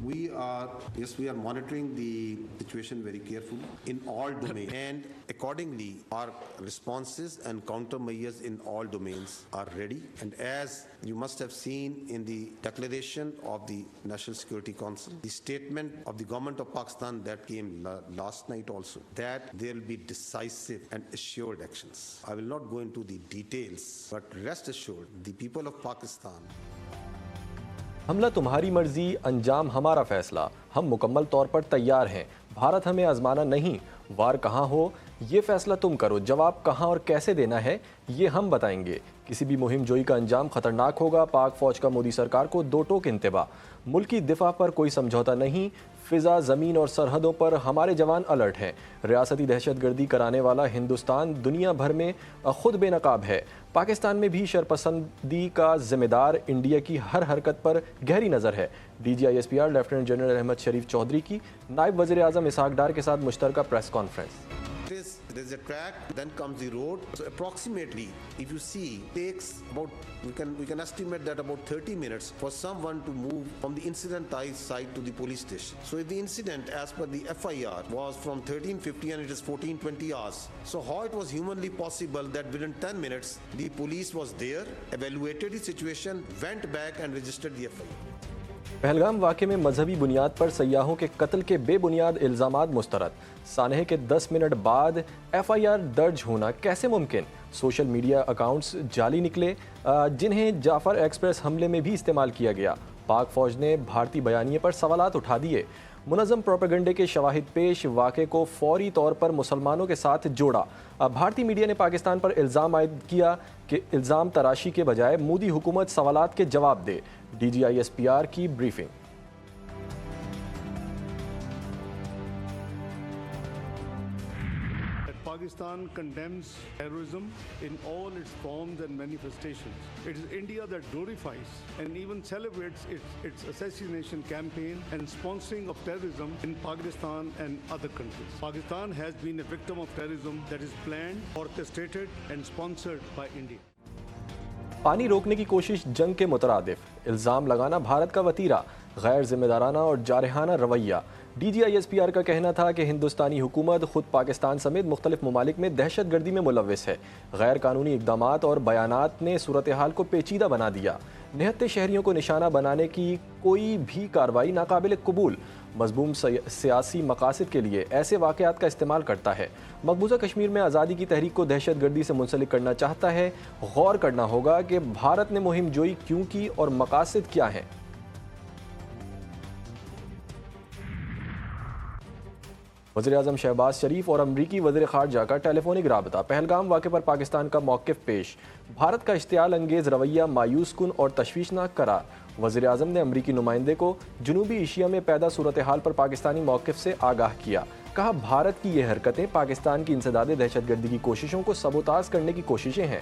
We are monitoring the situation very carefully in all domains, and accordingly, our responses and countermeasures in all domains are ready. And as you must have seen in the declaration of the National Security Council, the statement of the government of Pakistan that came last night also, that there will be decisive and assured actions. I will not go into the details, but rest assured, the people of Pakistan. حملہ تمہاری مرضی، انجام ہمارا فیصلہ، ہم مکمل طور پر تیار ہیں، بھارت ہمیں آزمانا نہیں، وار کہاں ہو یہ فیصلہ تم کرو، جواب کہاں اور کیسے دینا ہے یہ ہم بتائیں گے۔ کسی بھی مہم جوئی کا انجام خطرناک ہوگا، پاک فوج کا مودی سرکار کو دو ٹوک انتباہ، ملکی دفاع پر کوئی سمجھوتا نہیں، فضا، زمین اور سرحدوں پر ہمارے جوان الرٹ ہیں، ریاستی دہشت گردی کرانے والا ہندوستان دنیا بھر میں خود بے نقاب ہے، پاکستان میں بھی شرپسندی کا ذمہ دار انڈیا کی ہر حرکت پر گہری نظر ہے۔ D G I S P R lieutenant general Ahmed Sharif Chaudhry کی نائب وزیر اعظم اسحاق ڈار کے ساتھ مشترکہ press conference. There's a track, then comes the road. So approximately, if you see, takes about, we can estimate that about 30 minutes for someone to move from the incident site to the police station. So if the incident, as per the FIR, was from 13:50 and it is 14:20 hours. So how it was humanly possible that within 10 minutes, the police was there, evaluated the situation, went back and registered the FIR. Pahalgam واقعے میں مذہبی بنیاد پر سیاحوں کے قتل کے بے بنیاد الزامات مسترد، سانحے کے 10 منٹ بعد ایف آئی آر درج ہونا کیسے ممکن؟ سوشل میڈیا اکاؤنٹس جعلی نکلے جنہیں جعفر ایکسپریس حملے میں بھی استعمال کیا گیا، پاک فوج نے بھارتی بیانیے پر سوالات اٹھا دیے، منظم پروپیگنڈے کے شواہد پیش، واقعے کو فوری طور پر مسلمانوں کے ساتھ جوڑا، بھارتی میڈیا نے پاکستان پر الزام عائد کیا کہ الزام تراشی کے بجائے مودی حکومت سوالات کے جواب دے، D G I S P R کی briefing. Pakistan condemns terrorism in all its forms and manifestations. It is India that glorifies and even celebrates its assassination campaign and sponsoring of terrorism in Pakistan and other countries. Pakistan has been a victim of terrorism that is planned, orchestrated and sponsored by India. پانی روکنے کی کوشش جنگ کے مترادف، الزام لگانا بھارت کا وتیرہ، غیر ذمہ دارانہ اور جارحانہ رویہ۔ D G I S P R کا کہنا تھا کہ ہندوستانی حکومت خود پاکستان سمیت مختلف ممالک میں دہشت گردی میں ملوث ہے، غیر قانونی اقدامات اور بیانات نے صورتحال کو پیچیدہ بنا دیا، نہتے شہریوں کو نشانہ بنانے کی کوئی بھی کارروائی ناقابل قبول، مذموم سیاسی مقاصد کے لیے ایسے واقعات کا استعمال کرتا ہے، مقبوضہ کشمیر میں آزادی کی تحریک کو دہشت گردی سے منسلک کرنا چاہتا ہے۔ غور کرنا ہوگا کہ بھارت نے مہم جوئی کیوں کی اور مقاصد کیا ہیں۔ وزیراعظم شہباز شریف اور امریکی وزیر خارجہ کا ٹیلی فونک رابطہ، پہلگام واقعے پر پاکستان کا موقف پیش، بھارت کا اشتعال انگیز رویہ مایوس کن اور تشویشناک قرار، وزیر اعظم نے امریکی نمائندے کو جنوبی ایشیا میں پیدا صورتحال پر پاکستانی موقف سے آگاہ کیا، کہا بھارت کی یہ حرکتیں پاکستان کی انسداد دہشت گردی کی کوششوں کو سبوتاژ کرنے کی کوششیں ہیں۔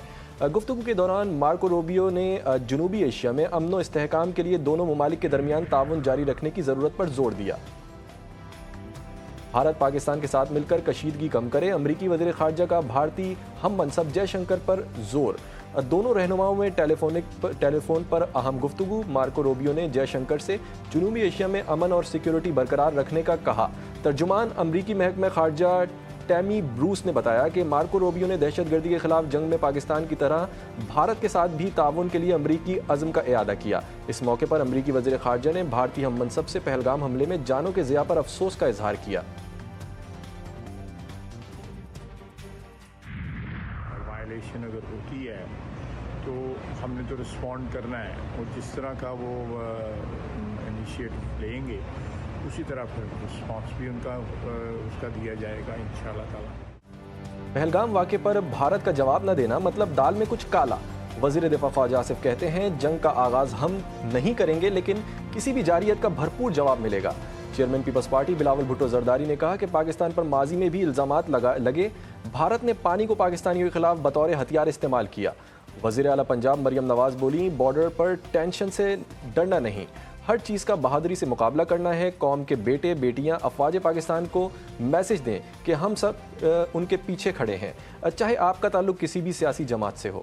گفتگو کے دوران مارکو روبیو نے جنوبی ایشیا میں امن و استحکام کے لیے دونوں ممالک کے درمیان تعاون جاری رکھنے کی ضرورت پر زور دیا۔ بھارت پاکستان کے ساتھ مل کر کشیدگی کم کرے، امریکی وزیر خارجہ کا بھارتی ہم منصب جے شنکر پر زور، دونوں رہنماؤں میں ٹیلی فون پر اہم گفتگو، مارکو روبیو نے جے شنکر سے جنوبی ایشیا میں امن اور سیکیورٹی برقرار رکھنے کا کہا۔ ترجمان امریکی محکمہ خارجہ ٹیمی بروس نے بتایا کہ مارکو روبیو نے دہشت گردی کے خلاف جنگ میں پاکستان کی طرح بھارت کے ساتھ بھی تعاون کے لیے امریکی عزم کا اعادہ کیا۔ اس موقع پر امریکی وزیر خارجہ نے بھارتی ہم منصب سے پہلگام حملے میں جانوں کے ضیاع پر افسوس کا اظہار کیا۔ وائلیشن اگر ہوتی ہے تو ہم نے تو رسپونڈ کرنا ہے، اور جس طرح کا وہ انیشیٹو لیں گے اسی طرح پھر رسپانس بھی ان کا اس کا دیا جائے گا انشاءاللہ تعالی۔ پہلگام واقعے پر بھارت کا جواب نہ دینا مطلب دال میں کچھ کالا، وزیر دفاع خواجہ آصف کہتے ہیں جنگ کا آغاز ہم نہیں کریں گے لیکن کسی بھی جارحیت کا بھرپور جواب ملے گا۔ Chairman peoples party Bilawal Bhutto Zardari نے کہا کہ پاکستان پر ماضی میں بھی الزامات لگے، بھارت نے پانی کو پاکستانیوں کے خلاف بطور ہتھیار استعمال کیا۔ وزیر اعلیٰ پنجاب مریم نواز بولیں بارڈر پر ٹینشن سے ڈرنا نہیں، ہر چیز کا بہادری سے مقابلہ کرنا ہے، قوم کے بیٹے بیٹیاں افواج پاکستان کو میسج دیں کہ ہم سب ان کے پیچھے کھڑے ہیں، چاہے آپ کا تعلق کسی بھی سیاسی جماعت سے ہو۔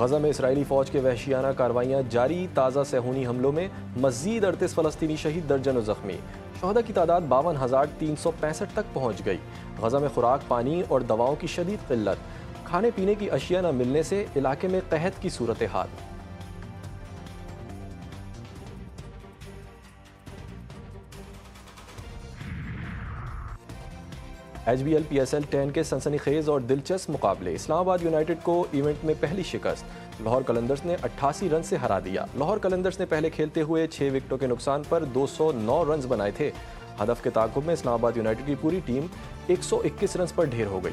غزہ میں اسرائیلی فوج کے وحشیانہ کارروائیاں جاری، تازہ صہیونی حملوں میں مزید 38 فلسطینی شہید، درجنوں زخمی، شہداء کی تعداد 52,365 تک پہنچ گئی۔ غزہ میں خوراک، پانی اور دواؤں کی شدید قلت، کھانے پینے کی اشیاء نہ ملنے سے علاقے میں قحط کی صورتحال۔ HBL PSL 10 کے سنسنی خیز اور دلچسپ مقابلے، اسلام آباد یونائیٹڈ کو ایونٹ میں پہلی شکست، لاہور قلندرز نے 88 رن سے ہرا دیا۔ لاہور قلندرز نے پہلے کھیلتے ہوئے 6 وکٹوں کے نقصان پر 209 رنز بنائے تھے۔ ہدف کے تعاقب میں اسلام آباد یونائیٹڈ کی پوری ٹیم 121 رنز پر ڈھیر ہو گئی۔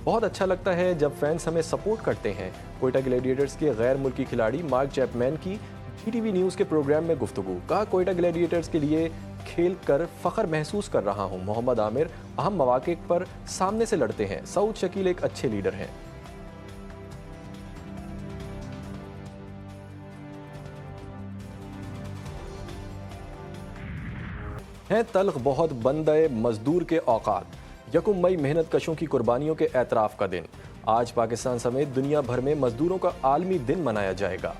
بہت اچھا لگتا ہے جب فینس ہمیں سپورٹ کرتے ہیں۔ کوئٹہ گلیڈیٹرز کے غیر ملکی کھلاڑی مارک چیپمین کی GTV نیوز کے پروگرام میں گفتگو، کہا کوئٹہ گلیڈیٹرز کے لیے کھیل کر فخر محسوس کر رہا ہوں۔ محمد عامر اہم مواقع پر سامنے سے لڑتے ہیں، سعود شکیل ایک اچھے لیڈر ہیں۔ ہیں تلخ بہت بندے مزدور کے اوقات، 1 مئی محنت کشوں کی قربانیوں کے اعتراف کا دن۔ آج پاکستان سمیت دنیا بھر میں مزدوروں کا عالمی دن منایا جائے گا۔